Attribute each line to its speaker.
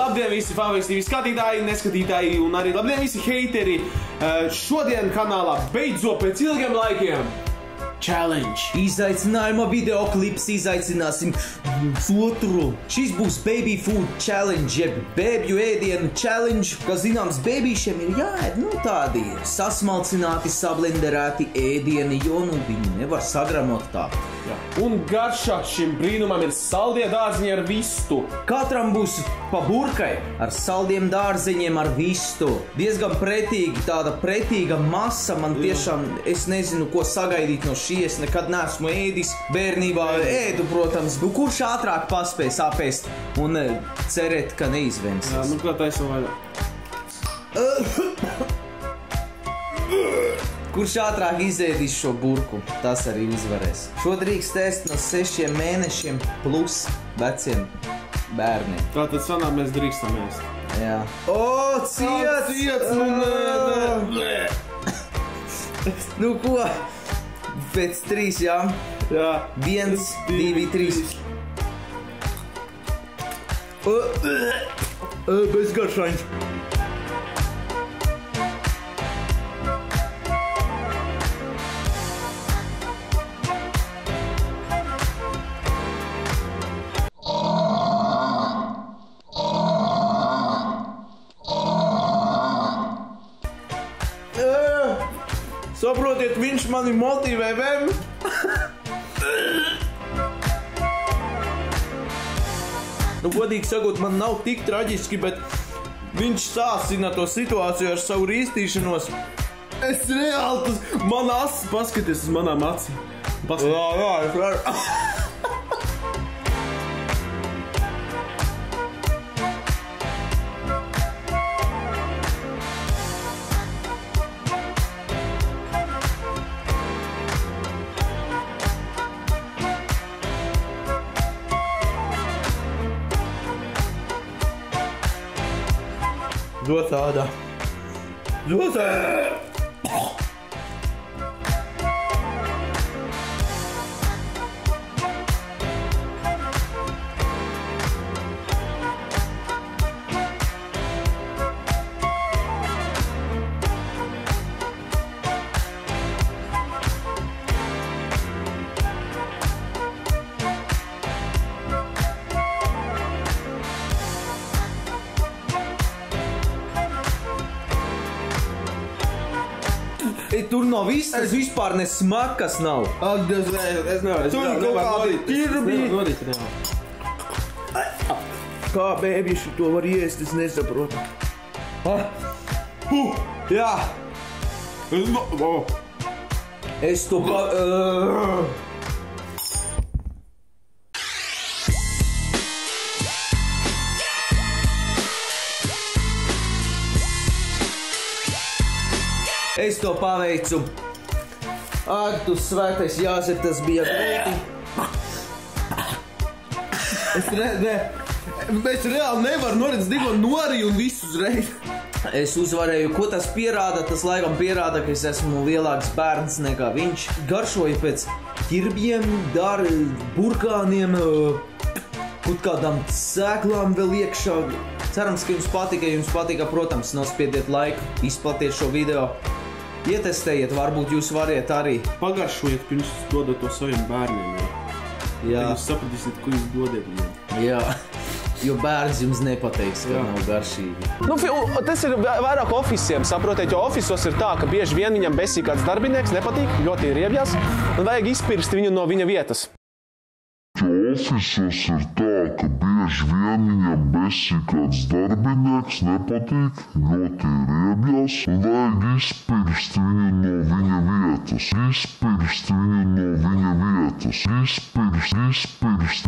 Speaker 1: Labdien visi Fanveiks TV skatītāji, neskatītāji un arī labdien visi heiteri. Šodien kanālā beidzot pēc ilgiem laikiem challenge.
Speaker 2: Izaicinājuma videoklips izaicināsim otru. Šis būs baby food challenge, jeb bēbju ēdienu challenge, kā zināms, bēbīšiem ir jāēd, tādi sasmalcināti, sablenderēti ēdieni, jo, viņi nevar sagramot tā.
Speaker 1: Un garšā šim brīnumam ir saldie dārziņi ar vistu.
Speaker 2: Katram būs pa burkai ar saldiem dārziņiem ar vistu. Diezgan pretīgi, tāda pretīga masa. Man tiešām, es nezinu, ko sagaidīt no šī. Es nekad neesmu ēdis. Bērnībā ēdu, protams. Kurš ātrāk paspēj sapēst un cerēt, ka neizvensies?
Speaker 1: Jā, kā taisa vaļā.
Speaker 2: Kurš ātrāk izēdīs šo burku, tas arī uzvarēs. Šo drīkst ēst no 6 mēnešiem plus veciem bērniem.
Speaker 1: Tātad sanāk mēs drīkstam ēst.
Speaker 2: Jā. O, ciets! Nu ko? Pēc 3, jā?
Speaker 1: Jā.
Speaker 2: 1, 2, 3. Bezgaršains. Saprotiet, viņš mani motivē, vem? Godīgi sakot, man nav tik traģiski, bet viņš sāsina to situāciju ar savu rīstīšanos.
Speaker 1: Es reāli, man asis, paskaties uz manām acīm.
Speaker 2: Jā, es varu. Dot ādā. Dot ādā. Tur nav viss, tas vispār nesmakas nav.
Speaker 1: Ak, es nevaru.
Speaker 2: Tur kaut kādi tirbi. Kā bēbīši to var iest, es nesaprotu. Jā. Es to Es to paveicu. Ak, tu svētais Jāzep, tas bija grūti.
Speaker 1: Es reāli nevaru noredzēt divu noriju un visu uzreiz.
Speaker 2: Es uzvarēju. Ko tas pierāda? Tas laikam pierāda, ka es esmu lielāks bērns nekā viņš. Garšoju pēc ķirbjiem, burkāniem, kaut kādām sēklām vēl iekšā. Cerams, ka jums patika. Ja jums patika, protams, nospiediet laiku, izplatiet šo video. Ietestējiet, varbūt jūs variet arī.
Speaker 1: Pagaršojiet, pirms dodat to saviem bērniem.
Speaker 2: Jā.
Speaker 1: Jūs sapratīsiet, ko jūs dodat viņiem.
Speaker 2: Jā, jo bērns jums nepateiks, ka nav garšīgi.
Speaker 3: Tas ir vairāk ofisiem, saprotiet, jo ofisos ir tā, ka bieži vien viņam besī kāds darbinieks nepatīk, ļoti riebjās, un vajag izpirst viņu no viņa vietas.
Speaker 4: Ofisos ir tā, ka bieži vien viņam besī kāds darbinieks nepatīk, ļoti riebjās, un vajag izpirst viņu no viņa vietas. Izpirst viņu no viņa vietas. Izpirst.